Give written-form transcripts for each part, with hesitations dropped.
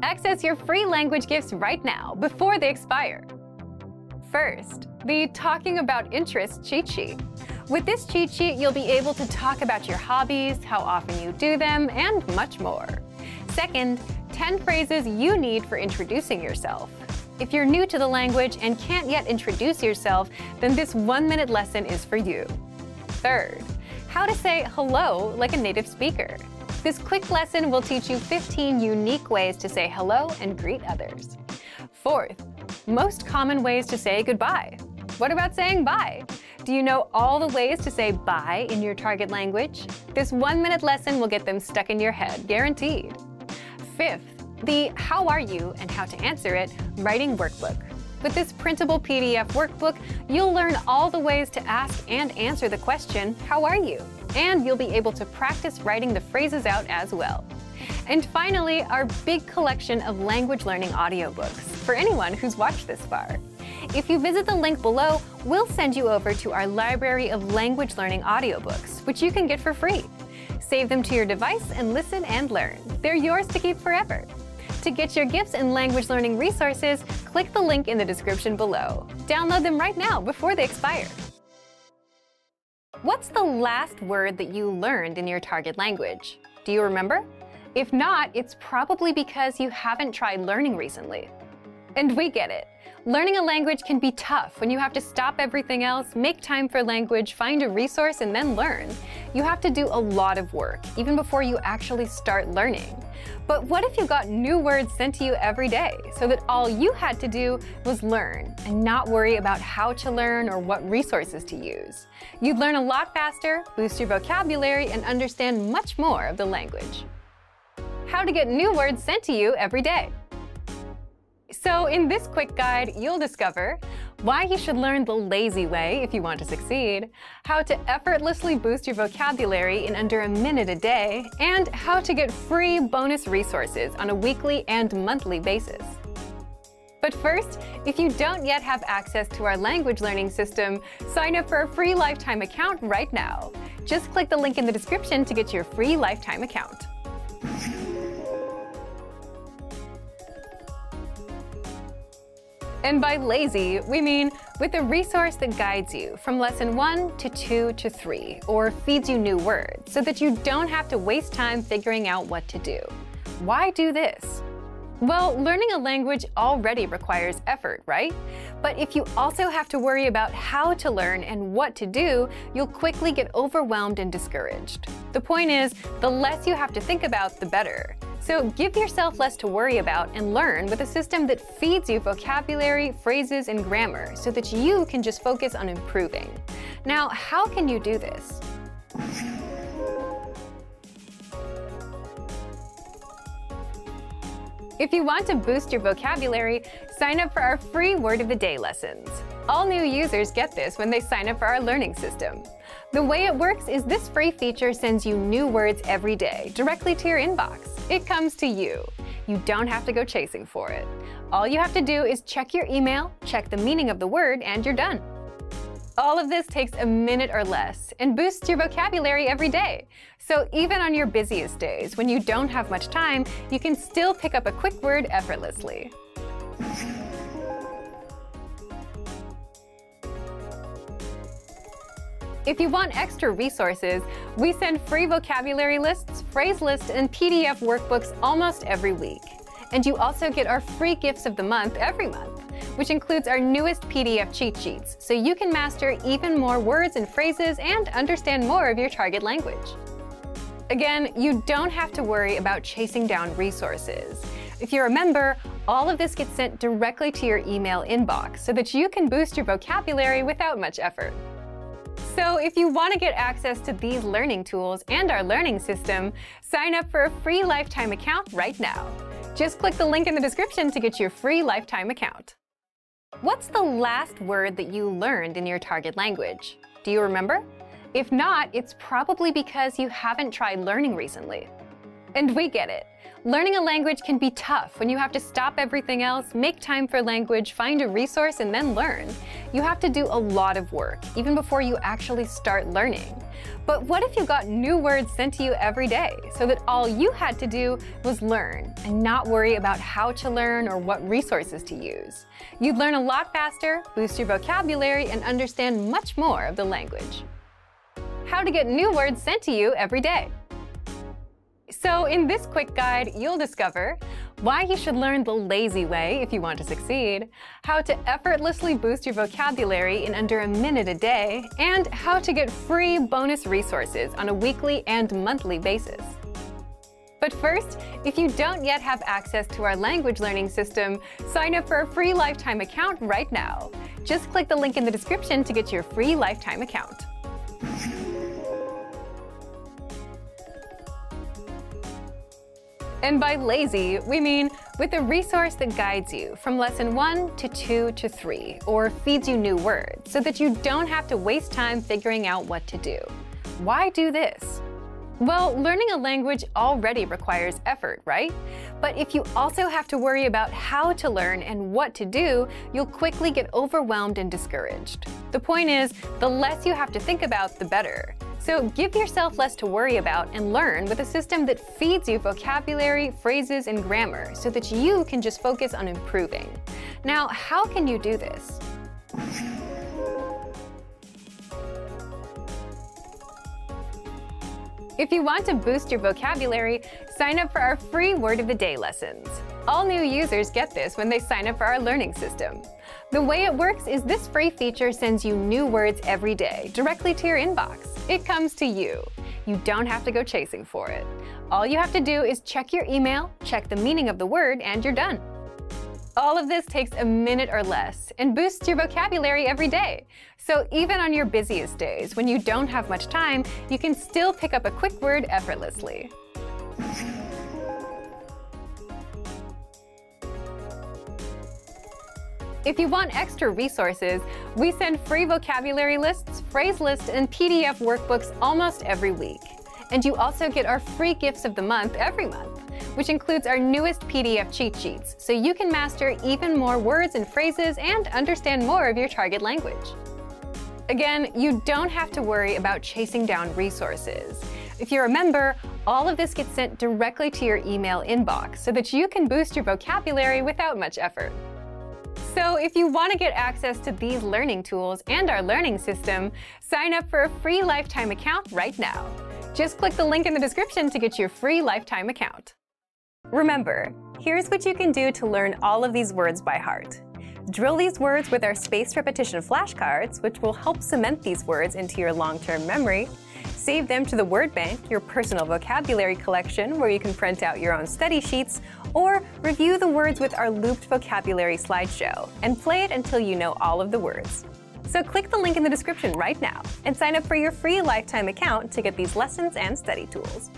Access your free language gifts right now before they expire. First, the Talking About Interests cheat sheet. With this cheat sheet, you'll be able to talk about your hobbies, how often you do them, and much more. Second, 10 phrases you need for introducing yourself. If you're new to the language and can't yet introduce yourself, then this 1-minute lesson is for you. Third, how to say hello like a native speaker. This quick lesson will teach you 15 unique ways to say hello and greet others. Fourth, most common ways to say goodbye. What about saying bye? Do you know all the ways to say bye in your target language? This 1-minute lesson will get them stuck in your head, guaranteed. Fifth, the How Are You and How to Answer It writing workbook. With this printable PDF workbook, you'll learn all the ways to ask and answer the question, how are you? And you'll be able to practice writing the phrases out as well. And finally, our big collection of language learning audiobooks for anyone who's watched this far. If you visit the link below, we'll send you over to our library of language learning audiobooks, which you can get for free. Save them to your device and listen and learn. They're yours to keep forever. To get your gifts and language learning resources, click the link in the description below. Download them right now before they expire. What's the last word that you learned in your target language? Do you remember? If not, it's probably because you haven't tried learning recently. And we get it. Learning a language can be tough when you have to stop everything else, make time for language, find a resource, and then learn. You have to do a lot of work, even before you actually start learning. But what if you got new words sent to you every day, so that all you had to do was learn and not worry about how to learn or what resources to use? You'd learn a lot faster, boost your vocabulary, and understand much more of the language. How to get new words sent to you every day. So in this quick guide, you'll discover why you should learn the lazy way if you want to succeed, how to effortlessly boost your vocabulary in under a minute a day, and how to get free bonus resources on a weekly and monthly basis. But first, if you don't yet have access to our language learning system, sign up for a free lifetime account right now. Just click the link in the description to get your free lifetime account. And by lazy, we mean with a resource that guides you from lesson 1 to 2 to 3, or feeds you new words, so that you don't have to waste time figuring out what to do. Why do this? Well, learning a language already requires effort, right? But if you also have to worry about how to learn and what to do, you'll quickly get overwhelmed and discouraged. The point is, the less you have to think about, the better. So give yourself less to worry about and learn with a system that feeds you vocabulary, phrases, and grammar so that you can just focus on improving. Now, how can you do this? If you want to boost your vocabulary, sign up for our free Word of the Day lessons. All new users get this when they sign up for our learning system. The way it works is this free feature sends you new words every day, directly to your inbox. It comes to you. You don't have to go chasing for it. All you have to do is check your email, check the meaning of the word, and you're done. All of this takes a minute or less and boosts your vocabulary every day. So even on your busiest days, when you don't have much time, you can still pick up a quick word effortlessly. If you want extra resources, we send free vocabulary lists, phrase lists, and PDF workbooks almost every week. And you also get our free gifts of the month every month, which includes our newest PDF cheat sheets, so you can master even more words and phrases and understand more of your target language. Again, you don't have to worry about chasing down resources. If you're a member, all of this gets sent directly to your email inbox so that you can boost your vocabulary without much effort. So if you want to get access to these learning tools and our learning system, sign up for a free lifetime account right now. Just click the link in the description to get your free lifetime account. What's the last word that you learned in your target language? Do you remember? If not, it's probably because you haven't tried learning recently. And we get it. Learning a language can be tough when you have to stop everything else, make time for language, find a resource, and then learn. You have to do a lot of work, even before you actually start learning. But what if you got new words sent to you every day, so that all you had to do was learn and not worry about how to learn or what resources to use? You'd learn a lot faster, boost your vocabulary, and understand much more of the language. How to get new words sent to you every day. So in this quick guide, you'll discover why you should learn the lazy way if you want to succeed, how to effortlessly boost your vocabulary in under a minute a day, and how to get free bonus resources on a weekly and monthly basis. But first, if you don't yet have access to our language learning system, sign up for a free lifetime account right now. Just click the link in the description to get your free lifetime account. And by lazy, we mean with a resource that guides you from lesson 1 to 2 to 3, or feeds you new words, so that you don't have to waste time figuring out what to do. Why do this? Well, learning a language already requires effort, right? But if you also have to worry about how to learn and what to do, you'll quickly get overwhelmed and discouraged. The point is, the less you have to think about, the better. So give yourself less to worry about and learn with a system that feeds you vocabulary, phrases, and grammar so that you can just focus on improving. Now, how can you do this? If you want to boost your vocabulary, sign up for our free Word of the Day lessons. All new users get this when they sign up for our learning system. The way it works is this free feature sends you new words every day, directly to your inbox. It comes to you. You don't have to go chasing for it. All you have to do is check your email, check the meaning of the word, and you're done. All of this takes a minute or less and boosts your vocabulary every day. So even on your busiest days, when you don't have much time, you can still pick up a quick word effortlessly. If you want extra resources, we send free vocabulary lists, phrase lists, and PDF workbooks almost every week. And you also get our free gifts of the month every month, which includes our newest PDF cheat sheets, so you can master even more words and phrases and understand more of your target language. Again, you don't have to worry about chasing down resources. If you're a member, all of this gets sent directly to your email inbox so that you can boost your vocabulary without much effort. So if you want to get access to these learning tools and our learning system, sign up for a free lifetime account right now. Just click the link in the description to get your free lifetime account. Remember, here's what you can do to learn all of these words by heart. Drill these words with our spaced repetition flashcards, which will help cement these words into your long-term memory. Save them to the word bank, your personal vocabulary collection, where you can print out your own study sheets, or review the words with our looped vocabulary slideshow, and play it until you know all of the words. So click the link in the description right now and sign up for your free lifetime account to get these lessons and study tools.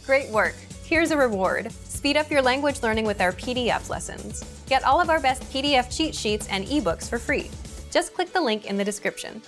Great work! Here's a reward. Speed up your language learning with our PDF lessons. Get all of our best PDF cheat sheets and ebooks for free. Just click the link in the description.